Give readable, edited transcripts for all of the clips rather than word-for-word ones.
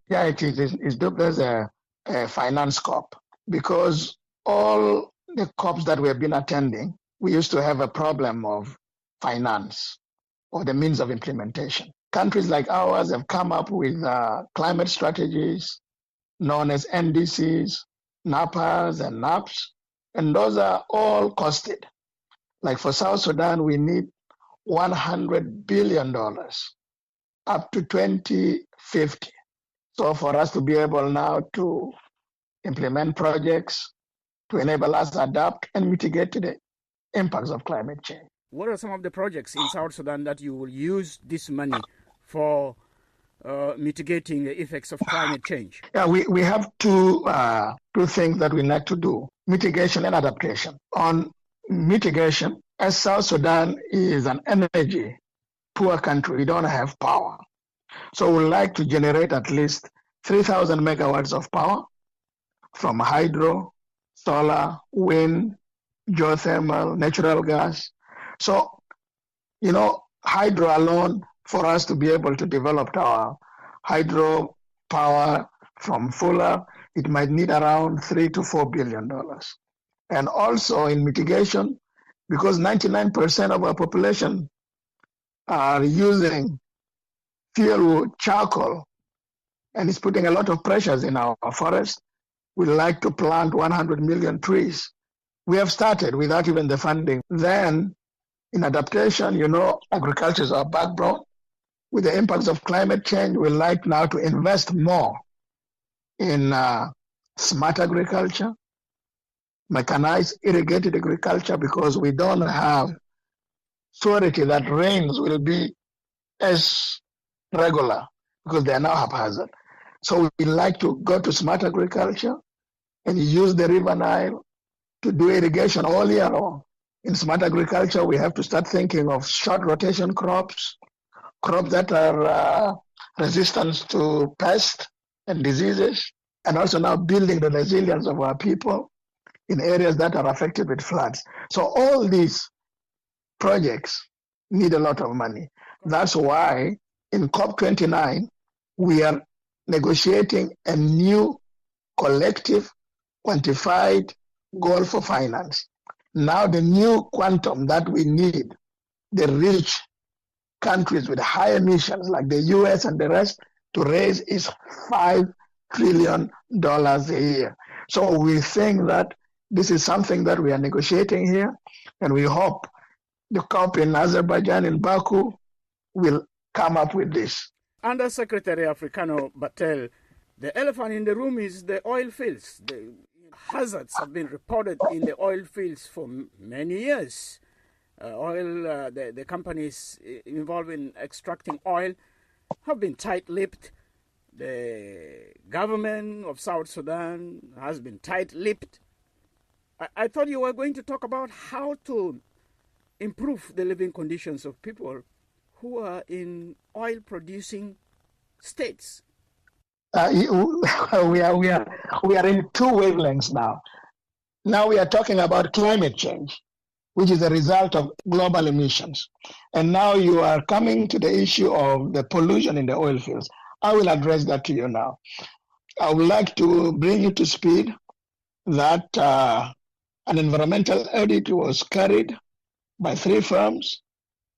Yeah, it is. It's dubbed as a finance COP because all the COPs that we have been attending, we used to have a problem of finance or the means of implementation. Countries like ours have come up with climate strategies known as NDCs, NAPAs, and NAPs, and those are all costed. Like for South Sudan, we need $100 billion up to 2050. So for us to be able now to implement projects to enable us to adapt and mitigate the impacts of climate change. What are some of the projects in South Sudan that you will use this money for mitigating the effects of climate change? Yeah, we have two things that we need to do: mitigation and adaptation. On mitigation, as South Sudan is an energy poor country, we don't have power. So we'd like to generate at least 3,000 megawatts of power from hydro, solar, wind, geothermal, natural gas. So, hydro alone, for us to be able to develop our hydro power from Fuller, it might need around $3 to $4 billion. And also in mitigation, because 99% of our population are using fuel charcoal, and it's putting a lot of pressures in our forest. We'd like to plant 100 million trees. We have started without even the funding. Then, in adaptation, agriculture is our backbone. With the impacts of climate change, we'd like now to invest more in smart agriculture, mechanized irrigated agriculture, because we don't have surety that rains will be as regular because they are now haphazard. So we like to go to smart agriculture and use the River Nile to do irrigation all year long. In smart agriculture, we have to start thinking of short rotation crops that are resistant to pests and diseases, and also now building the resilience of our people in areas that are affected with floods. So all these projects need a lot of money. That's why in COP29, we are negotiating a new collective quantified goal for finance. Now the new quantum that we need, the rich countries with high emissions like the US and the rest, to raise is $5 trillion a year. So we think that this is something that we are negotiating here, and we hope the COP in Azerbaijan, in Baku, will come up with this. Undersecretary Africano Bartel, the elephant in the room is the oil fields. The hazards have been reported in the oil fields for many years. The companies involved in extracting oil have been tight-lipped. The government of South Sudan has been tight-lipped. I thought you were going to talk about how to improve the living conditions of people who are in oil-producing states. We are in two wavelengths now. Now we are talking about climate change, which is a result of global emissions. And now you are coming to the issue of the pollution in the oil fields. I will address that to you now. I would like to bring you to speed that an environmental audit was carried by three firms,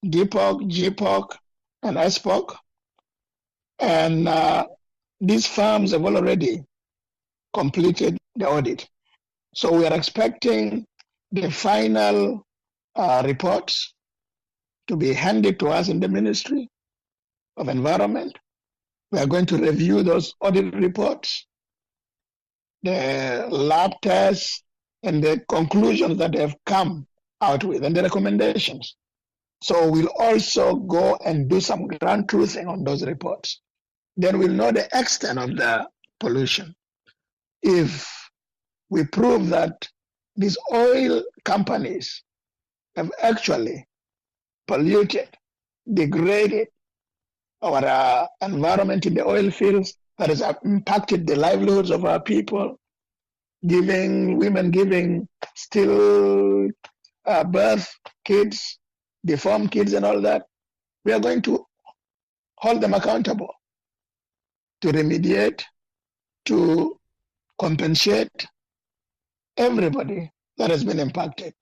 DPOC, GPOC, and SPOC. And these firms have already completed the audit. So we are expecting the final reports to be handed to us in the Ministry of Environment. We are going to review those audit reports, the lab tests, and the conclusions that they have come out with, and the recommendations. So we'll also go and do some ground truthing on those reports. Then we'll know the extent of the pollution. If we prove that these oil companies have actually polluted, degraded our environment in the oil fields, that has impacted the livelihoods of our people, women giving still birth kids, deformed kids and all that, we are going to hold them accountable. to remediate, to compensate everybody that has been impacted.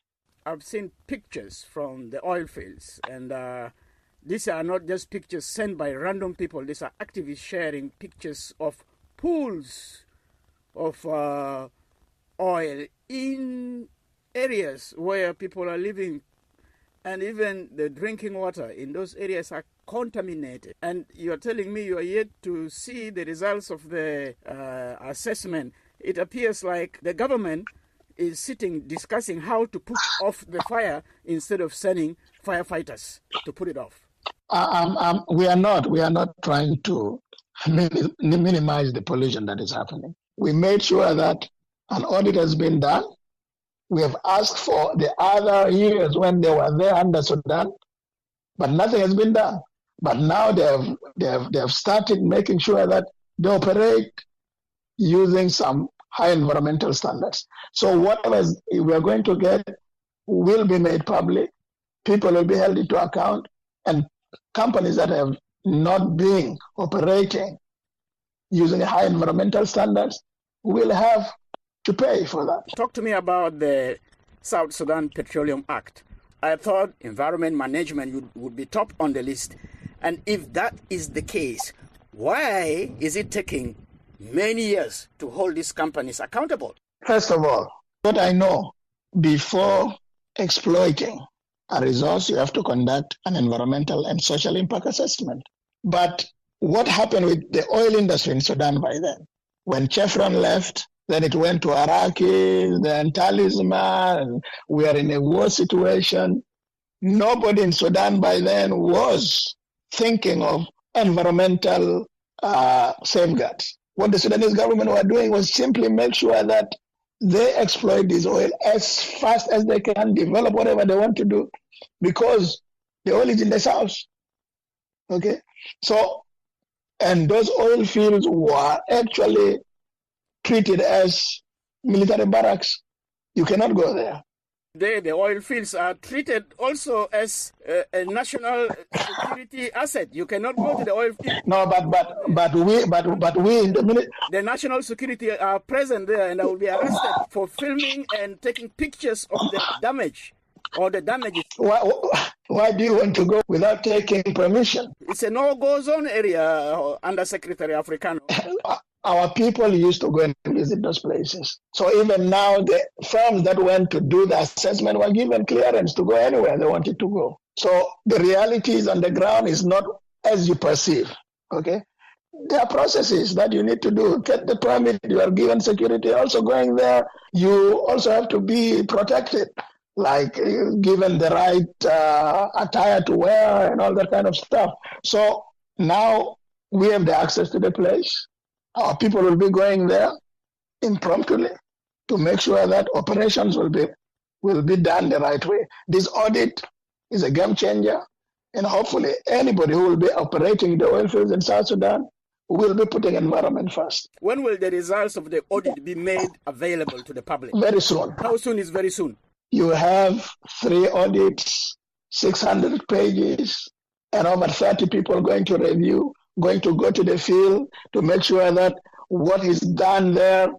I've seen pictures from the oil fields, and these are not just pictures sent by random people. These are activists sharing pictures of pools of oil in areas where people are living, and even the drinking water in those areas are contaminated. And you're telling me you are yet to see the results of the assessment. It appears like the government is sitting discussing how to put off the fire instead of sending firefighters to put it off. We are not trying to minimize the pollution that is happening. We made sure that an audit has been done. We have asked for the other years when they were there under Sudan, but nothing has been done. But now they have started making sure that they operate using some high environmental standards. So whatever we are going to get will be made public. People will be held into account, and companies that have not been operating using high environmental standards will have to pay for that. Talk to me about the South Sudan Petroleum Act. I thought environment management would be top on the list. And if that is the case, why is it taking many years to hold these companies accountable? First of all, what I know, before exploiting a resource, you have to conduct an environmental and social impact assessment. But what happened with the oil industry in Sudan by then? When Chevron left, then it went to Iraqi, then Talisman. We are in a war situation. Nobody in Sudan by then was thinking of environmental safeguards. What the Sudanese government were doing was simply make sure that they exploit this oil as fast as they can, develop whatever they want to do, because the oil is in the south. Okay? So, and those oil fields were actually treated as military barracks. You cannot go there. The oil fields are treated also as a national security asset. You cannot go to the oil field. No, but we in the minute the national security are present there, and I will be arrested for filming and taking pictures of the damage or the damages. Why do you want to go without taking permission? It's a no-go zone area, Undersecretary Africano. Our people used to go and visit those places. So even now, the firms that went to do the assessment were given clearance to go anywhere they wanted to go. So the realities on the ground is not as you perceive. Okay, there are processes that you need to do. Get the permit. You are given security. Also going there, you also have to be protected, like given the right attire to wear and all that kind of stuff. So now we have the access to the place. Our people will be going there impromptu to make sure that operations will be done the right way. This audit is a game changer, and hopefully anybody who will be operating the oil fields in South Sudan will be putting environment first. When will the results of the audit be made available to the public? Very soon. How soon is very soon? You have 3 audits, 600 pages, and over 30 people going to review, going to go to the field to make sure that what is done there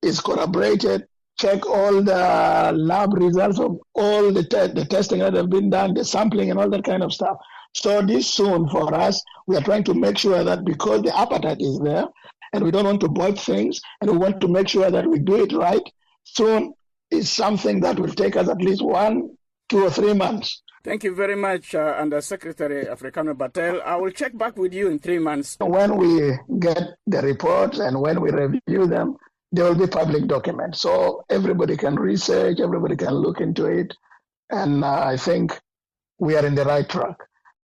is corroborated, check all the lab results of all the testing that have been done, the sampling and all that kind of stuff. So this soon for us, we are trying to make sure that because the appetite is there and we don't want to boil things and we want to make sure that we do it right, soon is something that will take us at least 1, 2 or 3 months. Thank you very much, Undersecretary Africano Bartel. I will check back with you in 3 months. When we get the reports and when we review them, there will be public documents. So everybody can research, everybody can look into it. And I think we are in the right track.